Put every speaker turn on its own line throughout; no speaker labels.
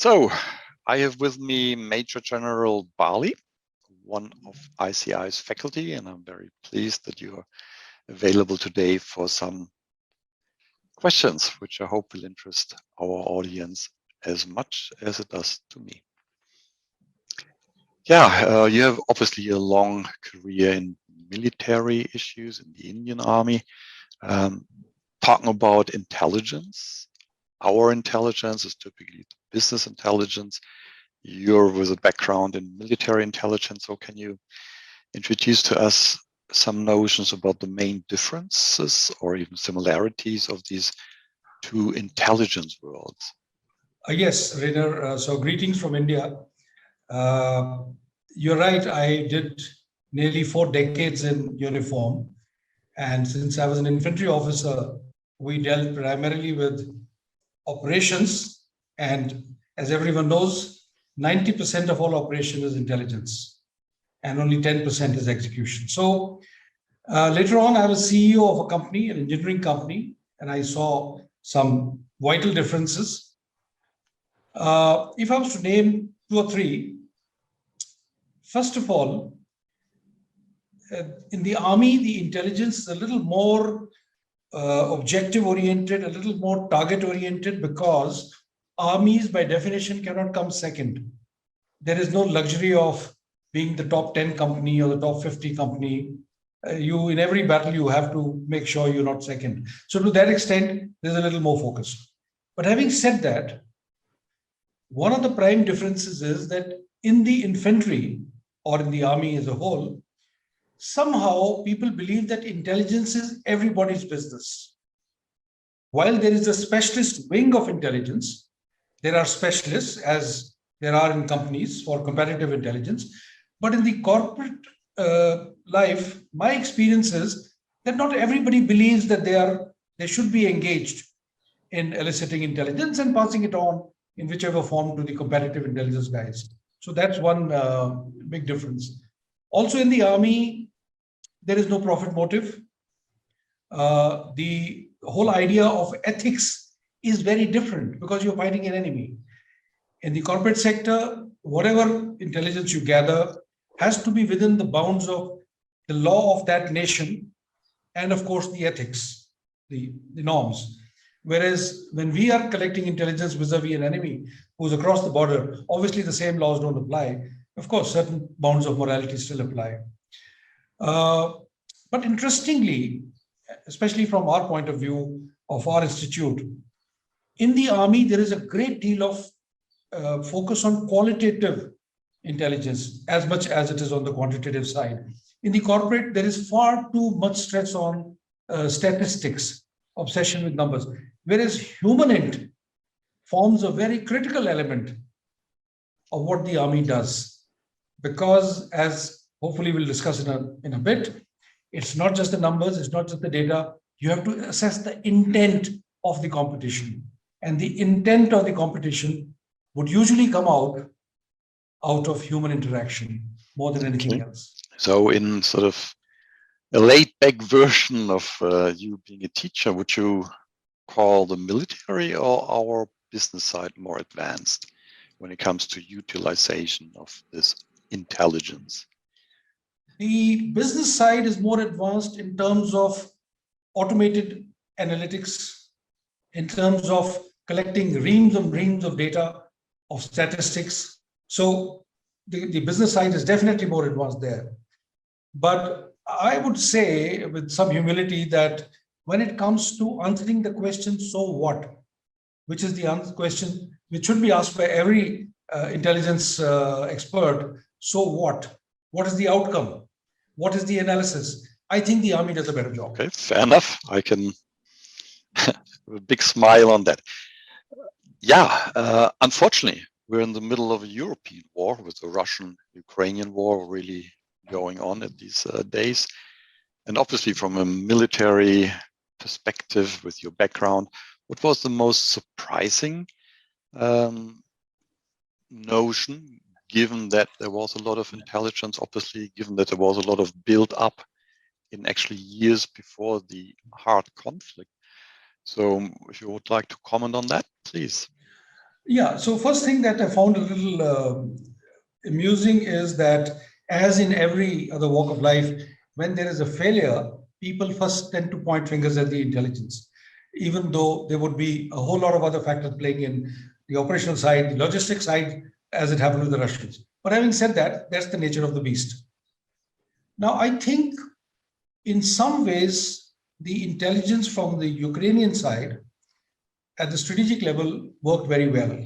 So I have with me Major General Bali, one of ICI's faculty, and I'm very pleased that you are available today for some questions, which I hope will interest our audience as much as it does to me. Yeah, you have obviously a long career in military issues in the Indian Army. Talking about intelligence, our intelligence is typically business intelligence. You're with a background in military intelligence, so can you introduce to us some notions about the main differences or even similarities of these two intelligence worlds?
Yes, Rainer. So greetings from India. You're right, I did nearly 4 decades in uniform. And since I was an infantry officer, we dealt primarily with operations. And as everyone knows, 90% of all operation is intelligence and only 10% is execution. So later on, I was CEO of a company, an engineering company, and I saw some vital differences. If I was to name 2 or 3, first of all, in the army, the intelligence is a little more objective oriented, a little more target oriented, because armies by definition cannot come second. There is no luxury of being the top 10 company or the top 50 company. You, in every battle, you have to make sure you're not second. So to that extent, there's a little more focus. But having said that, one of the prime differences is that in the infantry or in the army as a whole, somehow people believe that intelligence is everybody's business. While there is a specialist wing of intelligence, there are specialists, as there are in companies, for competitive intelligence. But in the corporate life, my experience is that not everybody believes that they should be engaged in eliciting intelligence and passing it on in whichever form to the competitive intelligence guys. So that's one big difference. Also in the army, there is no profit motive. The whole idea of ethics is very different because you're fighting an enemy. In the corporate sector, whatever intelligence you gather has to be within the bounds of the law of that nation and, of course, the ethics, the norms. Whereas when we are collecting intelligence vis-a-vis an enemy who's across the border, obviously the same laws don't apply. Of course, certain bounds of morality still apply. But interestingly, especially from our point of view of our institute, in the army, there is a great deal of focus on qualitative intelligence as much as it is on the quantitative side. In the corporate, there is far too much stress on statistics, obsession with numbers, whereas human int forms a very critical element of what the army does. Because, as hopefully we'll discuss in a bit, it's not just the numbers, it's not just the data. You have to assess the intent of the competition. And the intent of the competition would usually come out of human interaction more than anything else.
So in sort of a laid-back version of you being a teacher, would you call the military or our business side more advanced when it comes to utilization of this intelligence?
The business side is more advanced in terms of automated analytics, in terms of collecting reams and reams of data, of statistics. So the business side is definitely more advanced there. But I would say with some humility that when it comes to answering the question, so what, which is the question which should be asked by every intelligence expert, so what? What is the outcome? What is the analysis? I think the army does a better job.
Okay, fair enough. I can have a big smile on that. Yeah, unfortunately, we're in the middle of a European war with the Russian-Ukrainian war really going on at these days. And obviously from a military perspective with your background, what was the most surprising notion, given that there was a lot of intelligence, obviously, given that there was a lot of build up in actually years before the hard conflict? So if you would like to comment on that, please.
Yeah, so first thing that I found a little amusing is that, as in every other walk of life, when there is a failure, people first tend to point fingers at the intelligence, even though there would be a whole lot of other factors playing in the operational side, the logistics side, as it happened with the Russians. But having said that, that's the nature of the beast. Now, I think in some ways, the intelligence from the Ukrainian side at the strategic level worked very well.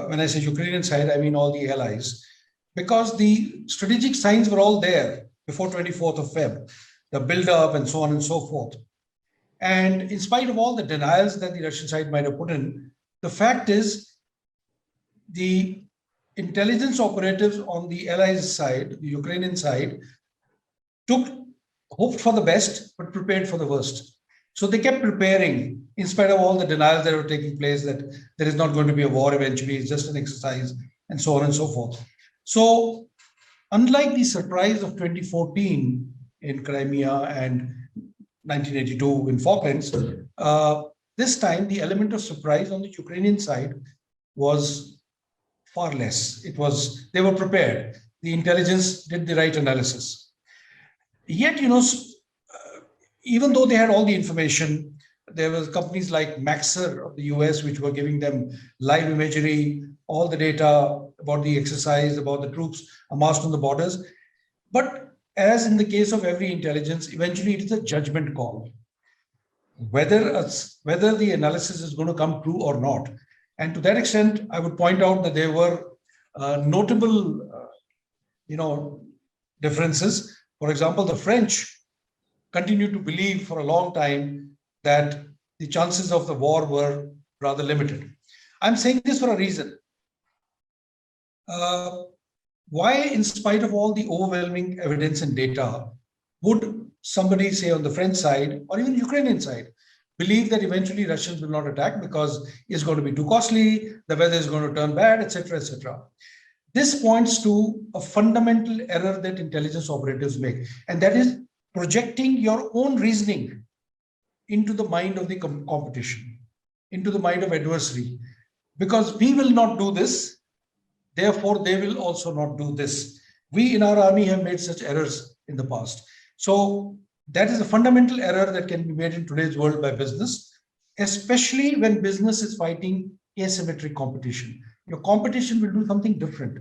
When I say Ukrainian side, I mean all the allies, because the strategic signs were all there before 24th of Feb, the build-up and so on and so forth. And in spite of all the denials that the Russian side might have put in, the fact is the intelligence operatives on the allies side, the Ukrainian side, hoped for the best, but prepared for the worst. So they kept preparing in spite of all the denials that were taking place, that there is not going to be a war eventually, it's just an exercise, and so on and so forth. So unlike the surprise of 2014 in Crimea and 1982 in Falklands, this time the element of surprise on the Ukrainian side was far less. They were prepared. The intelligence did the right analysis. Yet, even though they had all the information, there were companies like Maxar of the US, which were giving them live imagery, all the data about the exercise, about the troops amassed on the borders. But as in the case of every intelligence, eventually it is a judgment call, whether the analysis is going to come true or not. And to that extent, I would point out that there were notable, differences. For example, the French continued to believe for a long time that the chances of the war were rather limited. I'm saying this for a reason. Why, in spite of all the overwhelming evidence and data, would somebody, say on the French side or even Ukrainian side, believe that eventually Russians will not attack because it's going to be too costly, the weather is going to turn bad, etc., etc.? This points to a fundamental error that intelligence operatives make, and that is projecting your own reasoning into the mind of the competition, into the mind of adversary. Because we will not do this, therefore they will also not do this. We in our army have made such errors in the past. So that is a fundamental error that can be made in today's world by business, especially when business is fighting asymmetric competition. Your competition will do something different.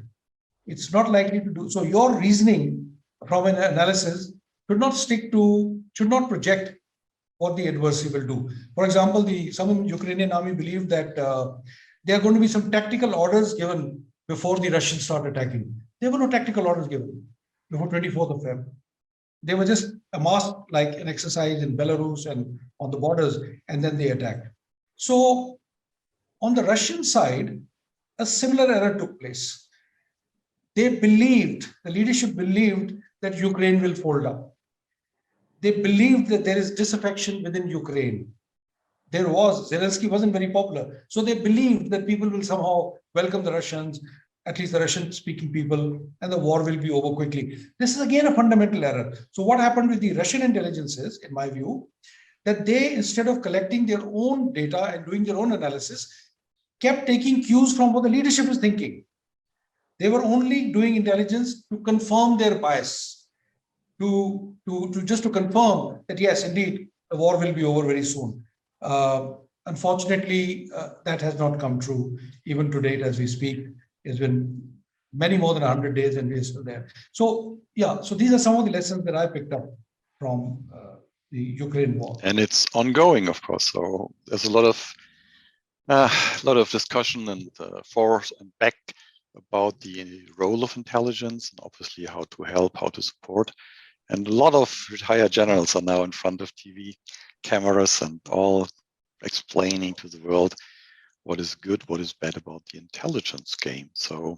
It's not likely to do. So your reasoning from an analysis should not project what the adversary will do. For example, some Ukrainian army believed that there are going to be some tactical orders given before the Russians start attacking. There were no tactical orders given before 24th of Feb. They were just amassed like an exercise in Belarus and on the borders, and then they attacked. So on the Russian side, a similar error took place. The leadership believed that Ukraine will fold up. They believed that there is disaffection within Ukraine. Zelensky wasn't very popular. So they believed that people will somehow welcome the Russians, at least the Russian-speaking people, and the war will be over quickly. This is again a fundamental error. So what happened with the Russian intelligences, in my view, that they, instead of collecting their own data and doing their own analysis, kept taking cues from what the leadership is thinking. They were only doing intelligence to confirm their bias, to confirm that yes, indeed, the war will be over very soon. Unfortunately, that has not come true. Even to date, as we speak, it's been many more than 100 days and we're still there. So yeah, so these are some of the lessons that I picked up from the Ukraine war.
And it's ongoing, of course. So there's a lot of discussion and forth and back about the role of intelligence and obviously how to help, how to support. And a lot of retired generals are now in front of TV cameras and all explaining to the world what is good, what is bad about the intelligence game. So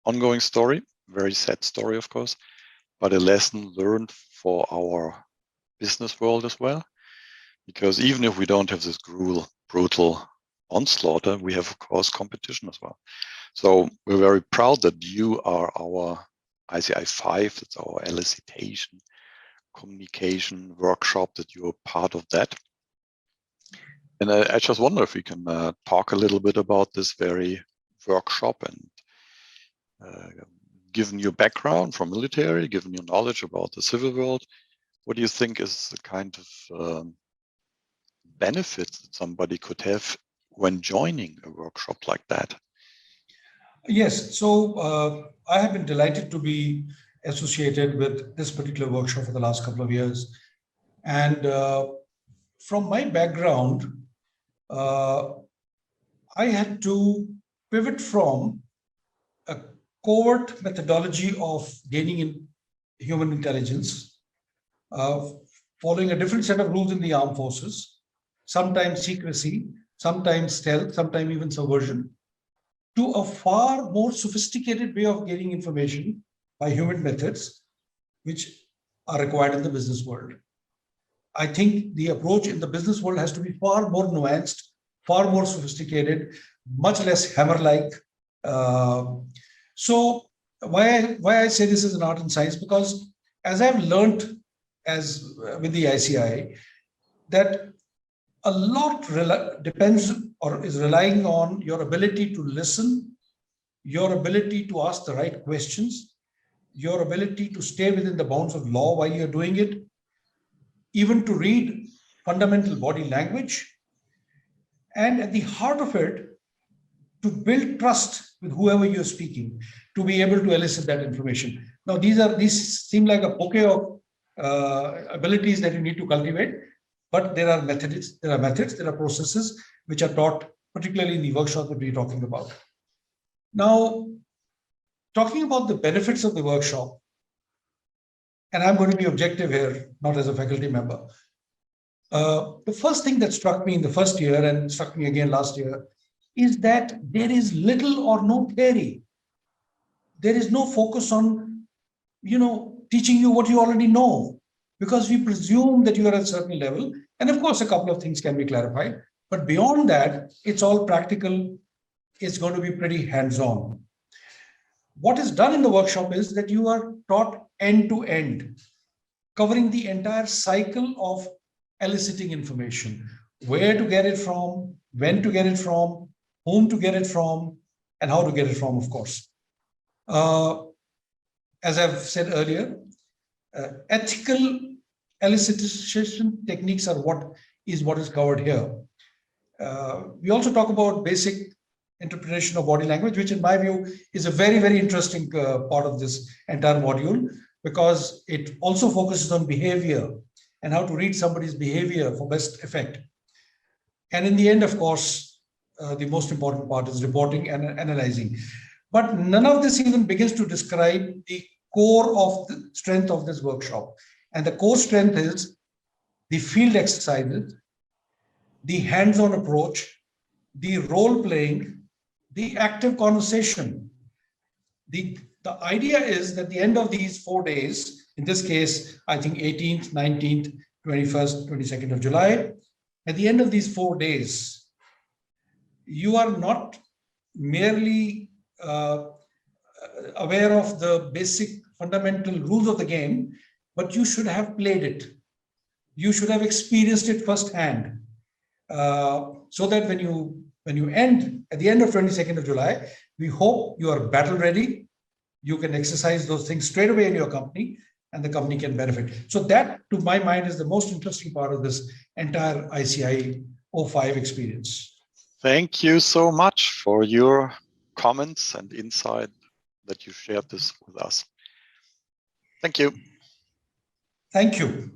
ongoing story, very sad story, of course, but a lesson learned for our business world as well. Because even if we don't have this brutal onslaught, we have, of course, competition as well. So we're very proud that you are our ICI 5, that's our elicitation communication workshop, that you're part of that. And I just wonder if we can talk a little bit about this very workshop, and given your background from military, given your knowledge about the civil world, what do you think is the kind of benefits that somebody could have when joining a workshop like that?
Yes, so I have been delighted to be associated with this particular workshop for the last couple of years. And from my background, I had to pivot from a covert methodology of gaining in human intelligence, following a different set of rules in the armed forces, sometimes secrecy, sometimes stealth, sometimes even subversion, to a far more sophisticated way of gaining information by human methods, which are required in the business world. I think the approach in the business world has to be far more nuanced, far more sophisticated, much less hammer-like. So why I say this is an art and science, because as I've learned with the ICI, that a lot depends or is relying on your ability to listen, your ability to ask the right questions, your ability to stay within the bounds of law while you're doing it, even to read fundamental body language, and at the heart of it, to build trust with whoever you're speaking, to be able to elicit that information. Now, these seem like a bouquet of abilities that you need to cultivate, but there are methods, there are processes which are taught, particularly in the workshop that we're talking about. Now, talking about the benefits of the workshop, and I'm going to be objective here, not as a faculty member. The first thing that struck me in the first year and struck me again last year is that there is little or no theory. There is no focus on, teaching you what you already know, because we presume that you are at a certain level. And of course, a couple of things can be clarified. But beyond that, it's all practical. It's going to be pretty hands-on. What is done in the workshop is that you are taught end to end, covering the entire cycle of eliciting information, where to get it from, when to get it from, whom to get it from, and how to get it from, of course. As I've said earlier, ethical elicitation techniques are what is covered here. We also talk about basic interpretation of body language, which in my view is a very, very interesting part of this entire module, because it also focuses on behavior and how to read somebody's behavior for best effect. And in the end, of course, the most important part is reporting and analyzing. But none of this even begins to describe the core of the strength of this workshop. And the core strength is the field exercises, the hands-on approach, the role-playing, the active conversation. The idea is that at the end of these 4 days, in this case, I think 18th, 19th, 21st, 22nd of July, at the end of these 4 days, you are not merely aware of the basic fundamental rules of the game, but you should have played it. You should have experienced it firsthand, so that when you end at the end of 22nd of July, we hope you are battle ready. You can exercise those things straight away in your company, and the company can benefit. So that, to my mind, is the most interesting part of this entire ICI 05 experience.
Thank you so much for your comments and insight that you shared this with us. Thank you.
Thank you.